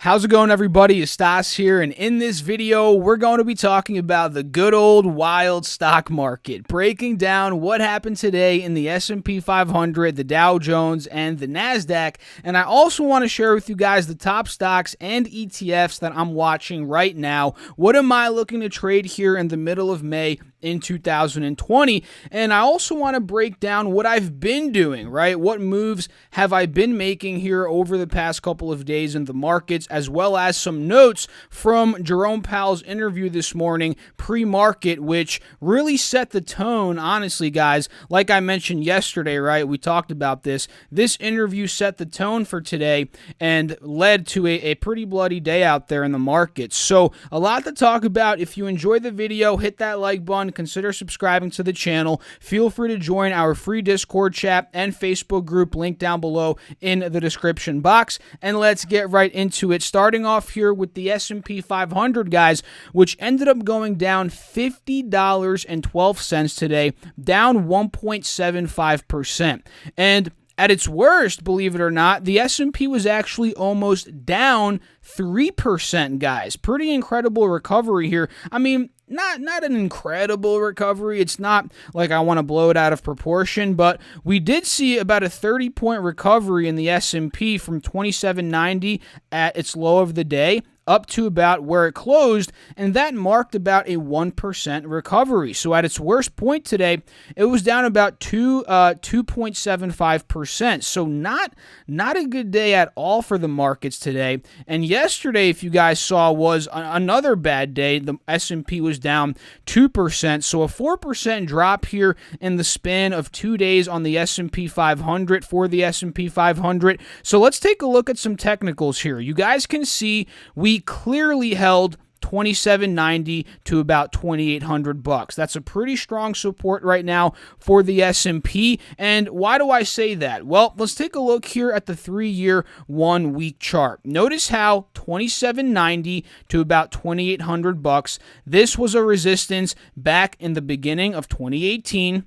How's it going, everybody? It's Stas here, and in this video, we're going to be talking about the good old wild stock market, breaking down what happened today in the S&P 500, the Dow Jones, and the NASDAQ, and I also want to share with you guys the top stocks and ETFs that I'm watching right now. What am I looking to trade here in the middle of May in 2020? And I also want to break down what I've been doing, right? What moves have I been making here over the past couple of days in the markets, as well as some notes from Jerome Powell's interview this morning pre-market, which really set the tone, honestly, guys. Like I mentioned yesterday, right? We talked about this. This interview set the tone for today and led to a pretty bloody day out there in the market. So a lot to talk about. If you enjoyed the video, hit that like button, consider subscribing to the channel. Feel free to join our free Discord chat and Facebook group, link down below in the description box. And let's get right into it. Starting off here with the S&P 500, guys, which ended up going down $50.12 today, down 1.75%. And at its worst, believe it or not, the S&P was actually almost down 3%, guys. Pretty incredible recovery here. I mean, not an incredible recovery. It's not like I want to blow it out of proportion, but we did see about a 30-point recovery in the S&P from 2790 at its low of the day up to about where it closed, and that marked about a 1% recovery. So at its worst point today, it was down about 2.75%. So not a good day at all for the markets today. And yesterday, if you guys saw, was another bad day. The S&P was down 2%. So a 4% drop here in the span of 2 days on the S&P 500 for the S&P 500. So let's take a look at some technicals here. You guys can see we clearly held 2790 to about 2800 bucks. That's a pretty strong support right now for the S&P. And why do I say that? Well, let's take a look here at the 3-year 1-week chart. Notice how 2790 to about 2800 bucks. This was a resistance back in the beginning of 2018.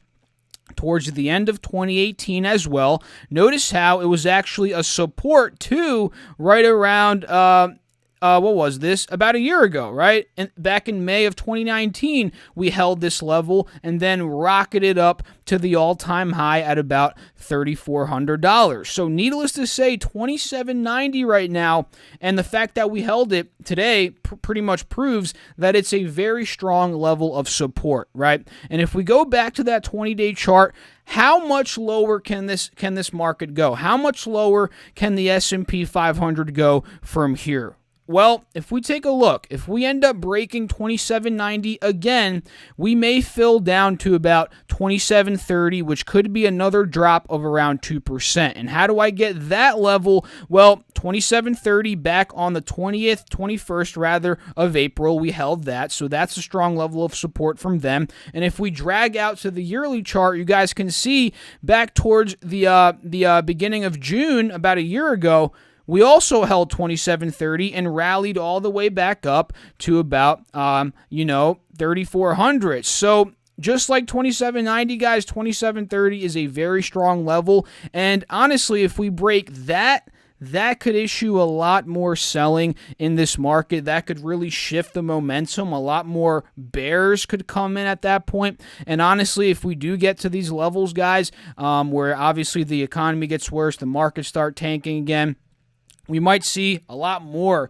Towards the end of 2018 as well. Notice how it was actually a support too, right around what was this? About a year ago, right? And back in May of 2019, we held this level and then rocketed up to the all-time high at about $3,400. So needless to say, $27.90 right now, and the fact that we held it today pretty much proves that it's a very strong level of support, right? And if we go back to that 20-day chart, how much lower can this market go? How much lower can the S&P 500 go from here? Well, if we take a look, if we end up breaking 2790 again, we may fill down to about 2730, which could be another drop of around 2%. And how do I get that level? Well, 2730 back on the 21st rather of April, we held that. So that's a strong level of support from them. And if we drag out to the yearly chart, you guys can see back towards the beginning of June, about a year ago, we also held 2730 and rallied all the way back up to about, 3,400. So just like 2790, guys, 2730 is a very strong level. And honestly, if we break that could issue a lot more selling in this market. That could really shift the momentum. A lot more bears could come in at that point. And honestly, if we do get to these levels, guys, where obviously the economy gets worse, the markets start tanking again, we might see a lot more,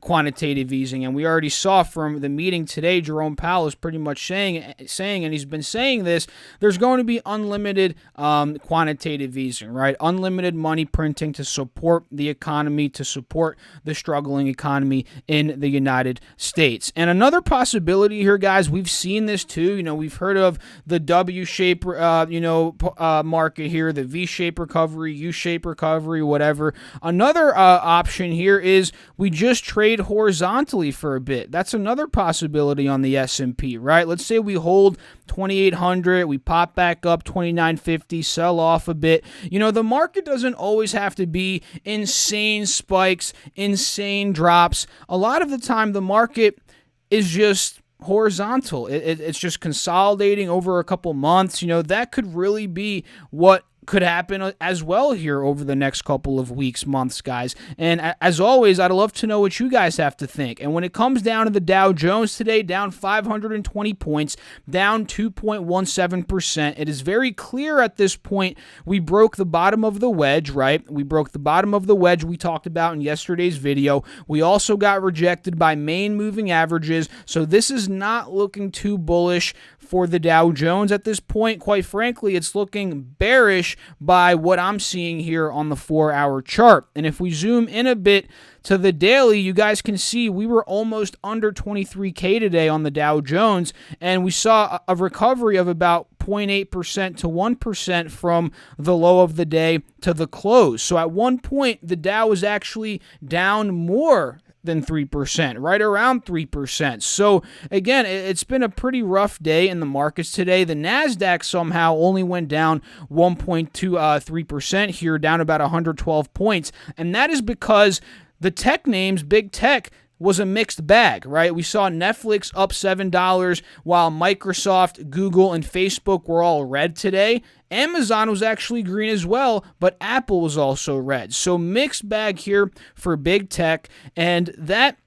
quantitative easing. And we already saw from the meeting today, Jerome Powell is pretty much saying, and he's been saying this, there's going to be unlimited quantitative easing, right? Unlimited money printing to support the economy, to support the struggling economy in the United States. And another possibility here, guys, we've seen this too. We've heard of the W-shape, market here, the V-shape recovery, U-shape recovery, whatever. Another option here is we just trade horizontally for a bit. That's another possibility on the S&P, right? Let's say we hold 2,800, we pop back up 2,950, sell off a bit. The market doesn't always have to be insane spikes, insane drops. A lot of the time, the market is just horizontal. It's just consolidating over a couple months. That could really be what could happen as well here over the next couple of weeks, months, guys. And as always, I'd love to know what you guys have to think. And when it comes down to the Dow Jones today, down 520 points, down 2.17%, it is very clear at this point we broke the bottom of the wedge, right? We broke the bottom of the wedge we talked about in yesterday's video. We also got rejected by main moving averages, so this is not looking too bullish for the Dow Jones at this point. Quite frankly, it's looking bearish by what I'm seeing here on the 4-hour chart. And if we zoom in a bit to the daily, you guys can see we were almost under 23K today on the Dow Jones, and we saw a recovery of about 0.8% to 1% from the low of the day to the close. So at one point, the Dow was actually down more than 3%, right around 3%. So again, it's been a pretty rough day in the markets today. The NASDAQ somehow only went down 1.23% here, down about 112 points. And that is because the tech names, big tech, was a mixed bag, right? We saw Netflix up $7 while Microsoft, Google, and Facebook were all red today. Amazon was actually green as well, but Apple was also red. So mixed bag here for big tech, and that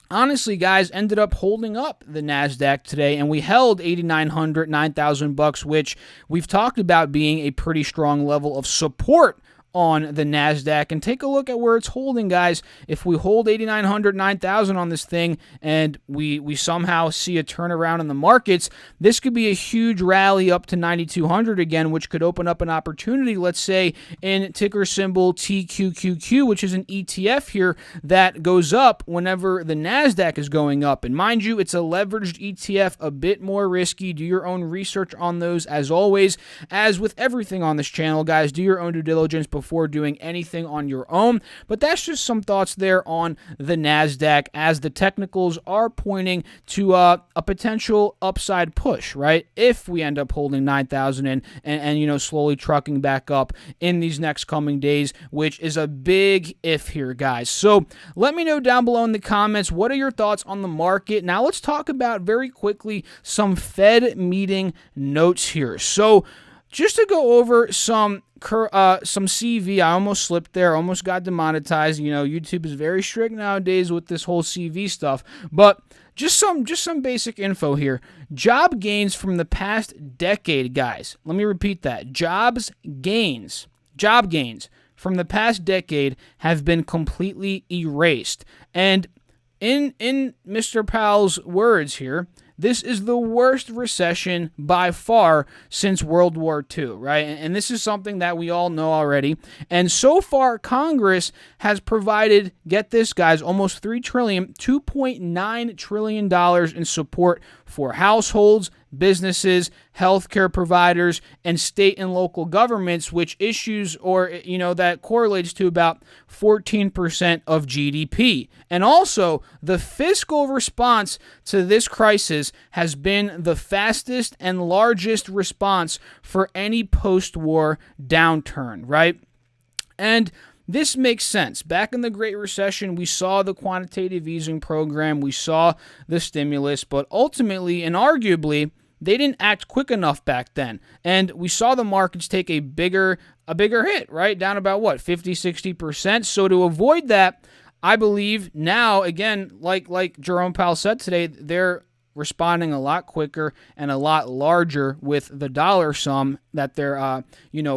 honestly, guys, ended up holding up the NASDAQ today, and we held 8,900, 9,000 bucks, which we've talked about being a pretty strong level of support on the NASDAQ. And take a look at where it's holding, guys. If we hold 8,900, 9,000 on this thing and we somehow see a turnaround in the markets, this could be a huge rally up to 9,200 again, which could open up an opportunity, let's say, in ticker symbol TQQQ, which is an ETF here that goes up whenever the NASDAQ is going up. And mind you, it's a leveraged ETF, a bit more risky. Do your own research on those, as always. As with everything on this channel, guys, do your own due diligence before doing anything on your own. But that's just some thoughts there on the NASDAQ, as the technicals are pointing to a potential upside push, right? If we end up holding 9,000 and slowly trucking back up in these next coming days, which is a big if here, guys. So let me know down below in the comments, what are your thoughts on the market? Now let's talk about very quickly some Fed meeting notes here. So just to go over some CV, I almost slipped there, almost got demonetized. YouTube is very strict nowadays with this whole CV stuff, but just some basic info here. Job gains from the past decade, guys. Let me repeat that. Job gains from the past decade have been completely erased. And in Mr. Powell's words here, this is the worst recession by far since World War II, right? And this is something that we all know already. And so far, Congress has provided, get this, guys, almost $2.9 trillion in support for households, businesses, healthcare providers, and state and local governments, which issues that correlates to about 14% of GDP. And also, the fiscal response to this crisis has been the fastest and largest response for any post-war downturn, right? And this makes sense. Back in the Great Recession, we saw the quantitative easing program, we saw the stimulus, but ultimately and arguably, they didn't act quick enough back then. And we saw the markets take a bigger hit, right? Down about 50-60%. So to avoid that, I believe now, again, like Jerome Powell said today, they're responding a lot quicker and a lot larger with the dollar sum that they're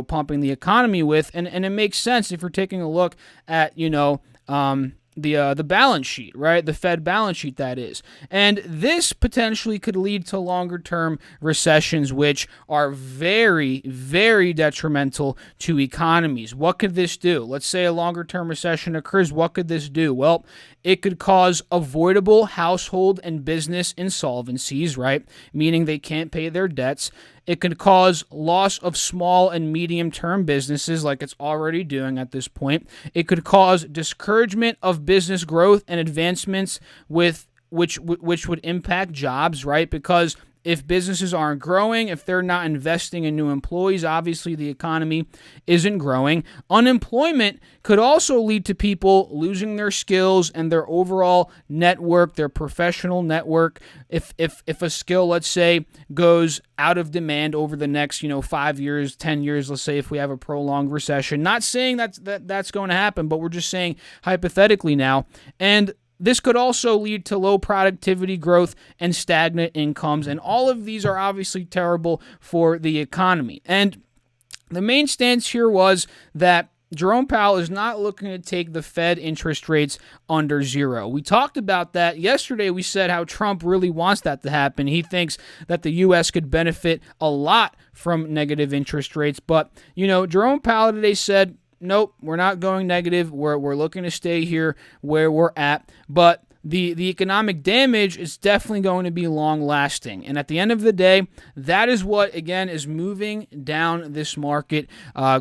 pumping the economy with. And it makes sense if you're taking a look at the balance sheet, right? The Fed balance sheet, that is. And this potentially could lead to longer-term recessions, which are very, very detrimental to economies. What could this do? Let's say a longer-term recession occurs. What could this do? Well, it could cause avoidable household and business insolvencies, right? Meaning they can't pay their debts. It could cause loss of small and medium-term businesses like it's already doing at this point. It could cause discouragement of business growth and advancements which would impact jobs, right? Because if businesses aren't growing, if they're not investing in new employees, obviously the economy isn't growing. Unemployment could also lead to people losing their skills and their overall network, their professional network. If a skill, let's say, goes out of demand over the next 5 years, 10 years, let's say, if we have a prolonged recession. Not saying that's going to happen, but we're just saying hypothetically now. And this could also lead to low productivity growth and stagnant incomes, and all of these are obviously terrible for the economy. And the main stance here was that Jerome Powell is not looking to take the Fed interest rates under zero. We talked about that yesterday. We said how Trump really wants that to happen. He thinks that the U.S. could benefit a lot from negative interest rates. But, Jerome Powell today said, nope, we're not going negative. We're looking to stay here where we're at. But the economic damage is definitely going to be long-lasting. And at the end of the day, that is what, again, is moving down this market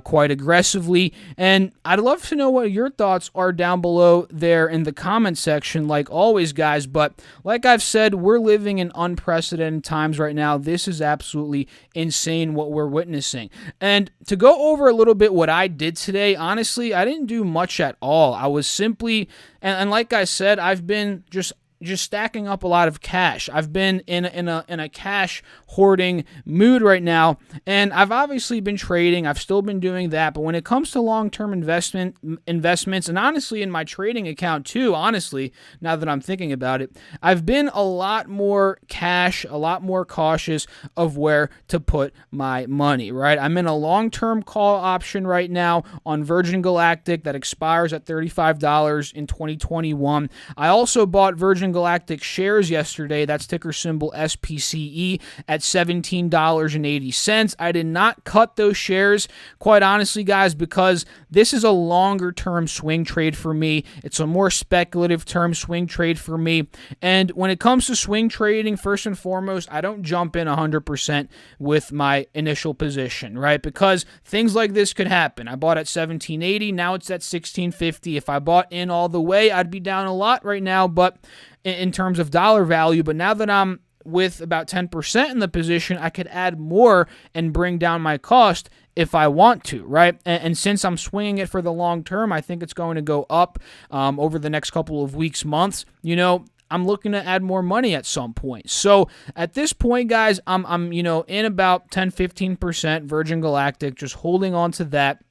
quite aggressively. And I'd love to know what your thoughts are down below there in the comment section, like always, guys. But like I've said, we're living in unprecedented times right now. This is absolutely insane what we're witnessing. And to go over a little bit what I did today, honestly, I didn't do much at all. I was simply... And like I said, I've been just stacking up a lot of cash. I've been in a cash hoarding mood right now, and I've obviously been trading. I've still been doing that, but when it comes to long-term investments, and honestly in my trading account too, honestly, now that I'm thinking about it, I've been a lot more cash, a lot more cautious of where to put my money, right? I'm in a long-term call option right now on Virgin Galactic that expires at $35 in 2021. I also bought Virgin Galactic shares yesterday. That's ticker symbol SPCE at $17.80. I did not cut those shares, quite honestly, guys, because this is a longer term swing trade for me. It's a more speculative term swing trade for me. And when it comes to swing trading, first and foremost, I don't jump in 100% with my initial position, right? Because things like this could happen. I bought at $17.80. Now it's at $16.50. If I bought in all the way, I'd be down a lot right now, but in terms of dollar value. But now that I'm with about 10% in the position, I could add more and bring down my cost if I want to, right? And since I'm swinging it for the long term, I think it's going to go up over the next couple of weeks, months. I'm looking to add more money at some point. So at this point, guys, I'm in about 10-15% Virgin Galactic, just holding on to that.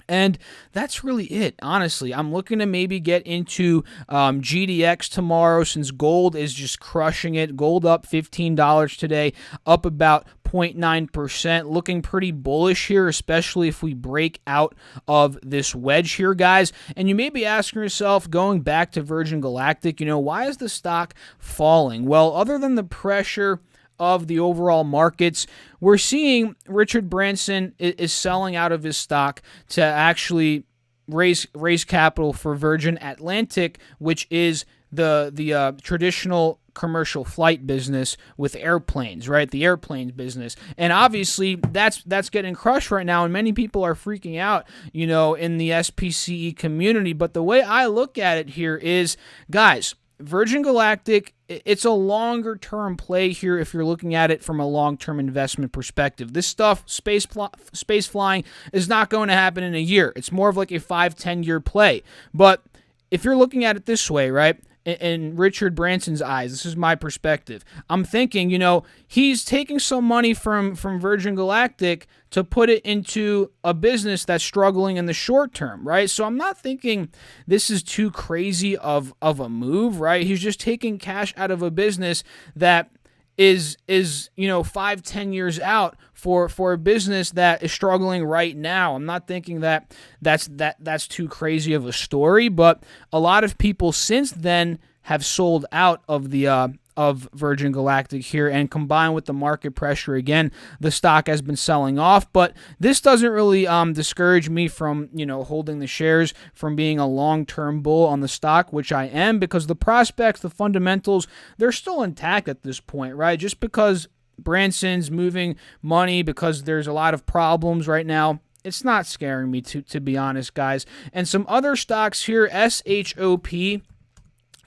And that's really it, honestly. I'm looking to maybe get into GDX tomorrow since gold is just crushing it. Gold up $15 today, up about 0.9%, looking pretty bullish here, especially if we break out of this wedge here, guys. And you may be asking yourself, going back to Virgin Galactic, why is the stock falling? Well, other than the pressure of the overall markets, we're seeing Richard Branson is selling out of his stock to actually raise capital for Virgin Atlantic, which is the traditional commercial flight business with airplanes, right? The airplanes business. And obviously that's getting crushed right now, and many people are freaking out, in the SPCE community. But the way I look at it here is, guys, Virgin Galactic, it's a longer-term play here if you're looking at it from a long-term investment perspective. This stuff, space flying, is not going to happen in a year. It's more of like a 5-10-year play. But if you're looking at it this way, right, in Richard Branson's eyes, this is my perspective, I'm thinking, he's taking some money from Virgin Galactic to put it into a business that's struggling in the short term, right? So I'm not thinking this is too crazy of a move, right? He's just taking cash out of a business that is 5-10 years out for a business that is struggling right now. I'm not thinking that's too crazy of a story, but a lot of people since then have sold out of the of Virgin Galactic here, and combined with the market pressure, again, the stock has been selling off. But this doesn't really discourage me from holding the shares, from being a long-term bull on the stock, which I am, because the prospects, the fundamentals, they're still intact at this point, right? Just because Branson's moving money, because there's a lot of problems right now, it's not scaring me, to be honest, guys. And some other stocks here, SHOP.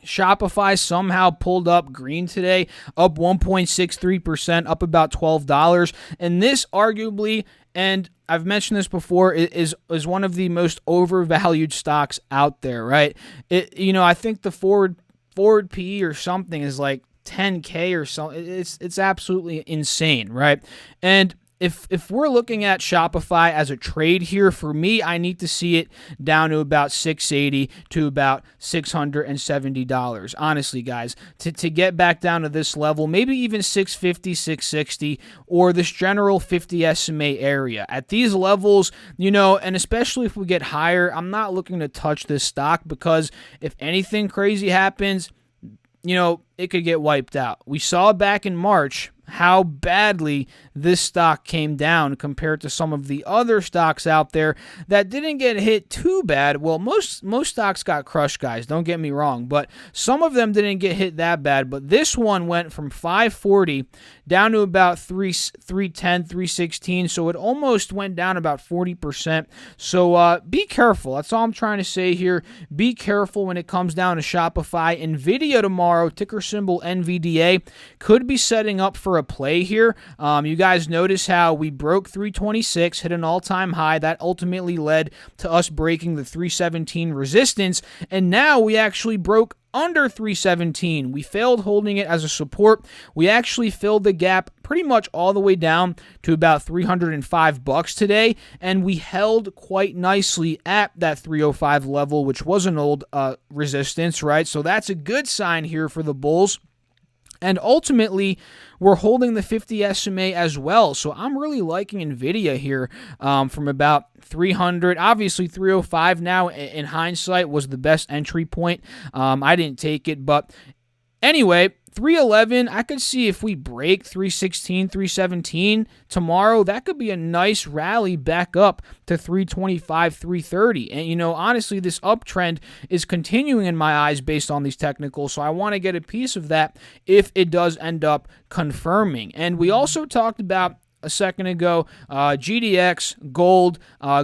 Shopify somehow pulled up green today, up 1.63%, up about $12. And this arguably, and I've mentioned this before, is one of the most overvalued stocks out there, right? I think the forward PE or something is like 10K or something. It's absolutely insane, right? And if we're looking at Shopify as a trade here, for me, I need to see it down to about $680 to about $670. Honestly, guys, to get back down to this level, maybe even $650, $660, or this general 50 SMA area. At these levels, and especially if we get higher, I'm not looking to touch this stock because if anything crazy happens, it could get wiped out. We saw back in March how badly this stock came down compared to some of the other stocks out there that didn't get hit too bad. Well, most stocks got crushed, guys, don't get me wrong, but some of them didn't get hit that bad. But this one went from 540 down to about 310, 316, so it almost went down about 40%. So be careful. That's all I'm trying to say here. Be careful when it comes down to Shopify. NVIDIA tomorrow, ticker symbol NVDA, could be setting up for a play here. You guys notice how we broke 326, hit an all-time high. That ultimately led to us breaking the 317 resistance, and now we actually broke under 317. We failed holding it as a support. We actually filled the gap pretty much all the way down to about $305 today, and we held quite nicely at that 305 level, which was an old resistance, right? So that's a good sign here for the bulls. And ultimately, we're holding the 50 SMA as well. So I'm really liking NVIDIA here from about 300. Obviously, 305 now, in hindsight, was the best entry point. I didn't take it. But anyway, 311, I could see if we break 316, 317 tomorrow, that could be a nice rally back up to 325, 330. And, honestly, this uptrend is continuing in my eyes based on these technicals, so I want to get a piece of that if it does end up confirming. And we also talked about a second ago, GDX, gold.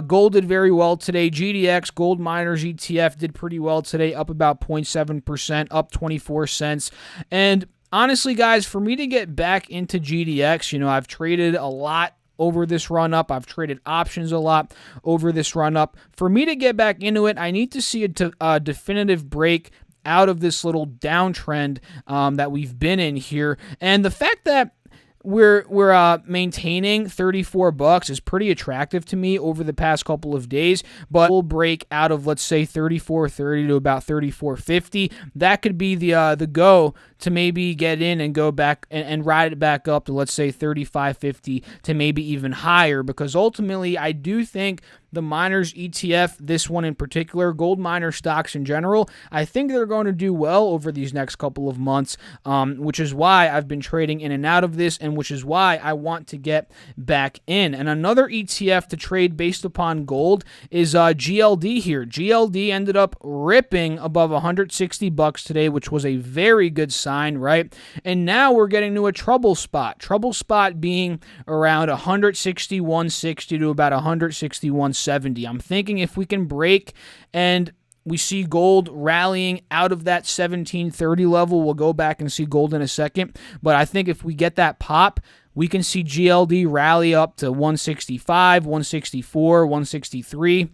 Gold did very well today. GDX, Gold Miners ETF, did pretty well today, up about 0.7%, up 24 cents. And honestly, guys, for me to get back into GDX, I've traded a lot over this run-up. I've traded options a lot over this run-up. For me to get back into it, I need to see a definitive break out of this little downtrend that we've been in here. And the fact that we're maintaining $34 is pretty attractive to me over the past couple of days, but we'll break out of, let's say, $34.30 to about $34.50. That could be the go to maybe get in and go back and ride it back up to, let's say, $35.50 to maybe even higher, because ultimately I do think the miners ETF, this one in particular, gold miner stocks in general, I think they're going to do well over these next couple of months, which is why I've been trading in and out of this, and which is why I want to get back in. And another ETF to trade based upon gold is GLD here. GLD ended up ripping above $160 today, which was a very good sign, right? And now we're getting to a trouble spot. Trouble spot being around $161.60 to about $161.70. I'm thinking if we can break and we see gold rallying out of that 1730 level, we'll go back and see gold in a second. But I think if we get that pop, we can see GLD rally up to 165, 164, 163.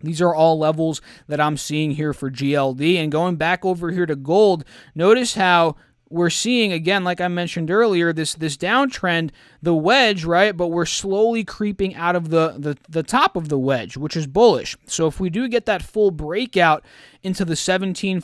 These are all levels that I'm seeing here for GLD. And going back over here to gold, notice how we're seeing, again, like I mentioned earlier, this downtrend, the wedge, right? But we're slowly creeping out of the top of the wedge, which is bullish. So if we do get that full breakout into the 1740s,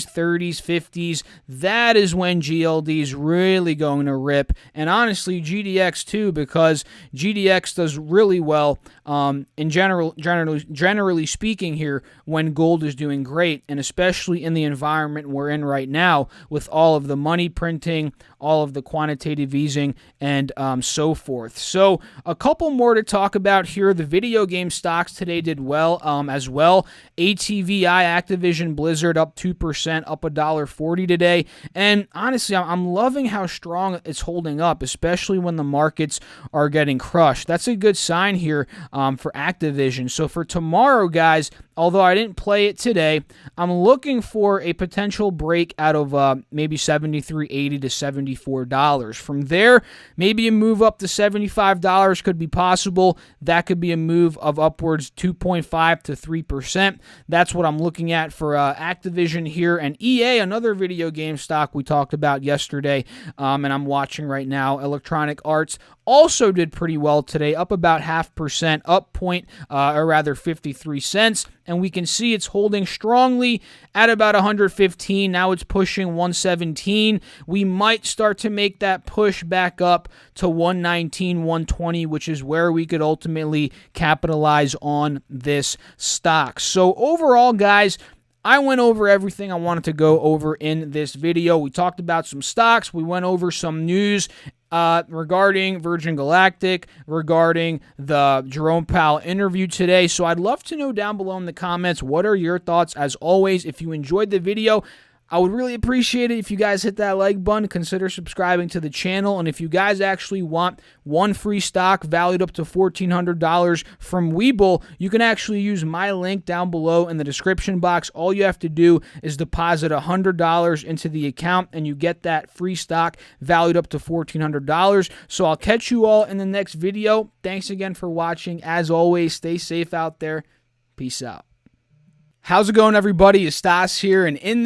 30s, 50s, that is when GLD is really going to rip. And honestly, GDX too, because GDX does really well in generally speaking here when gold is doing great, and especially in the environment we're in right now with all of the money printing, all of the quantitative easing, and so forth. So a couple more to talk about here. The video game stocks today did well as well. ATVI, Activision Blizzard, up 2%, up $1.40 today. And honestly, I'm loving how strong it's holding up, especially when the markets are getting crushed. That's a good sign here for Activision. So for tomorrow, guys, although I didn't play it today, I'm looking for a potential break out of maybe $73.80 to $74. From there, maybe a move up to $75 could be possible. That could be a move of upwards 2.5 to 3%. That's what I'm looking at for Activision here. And EA, another video game stock we talked about yesterday, and I'm watching right now, Electronic Arts, also did pretty well today, up about 0.5%, up point, or rather 53 cents. And we can see it's holding strongly at about 115. Now it's pushing 117. We might start to make that push back up to 119, 120, which is where we could ultimately capitalize on this stock. So overall, guys, I went over everything I wanted to go over in this video. We talked about some stocks. We went over some news regarding Virgin Galactic, regarding the Jerome Powell interview today. So I'd love to know down below in the comments, what are your thoughts? As always, if you enjoyed the video, I would really appreciate it if you guys hit that like button, consider subscribing to the channel, and if you guys actually want one free stock valued up to $1,400 from WeBull, you can actually use my link down below in the description box. All you have to do is deposit $100 into the account, and you get that free stock valued up to $1,400. So I'll catch you all in the next video. Thanks again for watching. As always, stay safe out there. Peace out. How's it going, everybody? It's Stas here, and in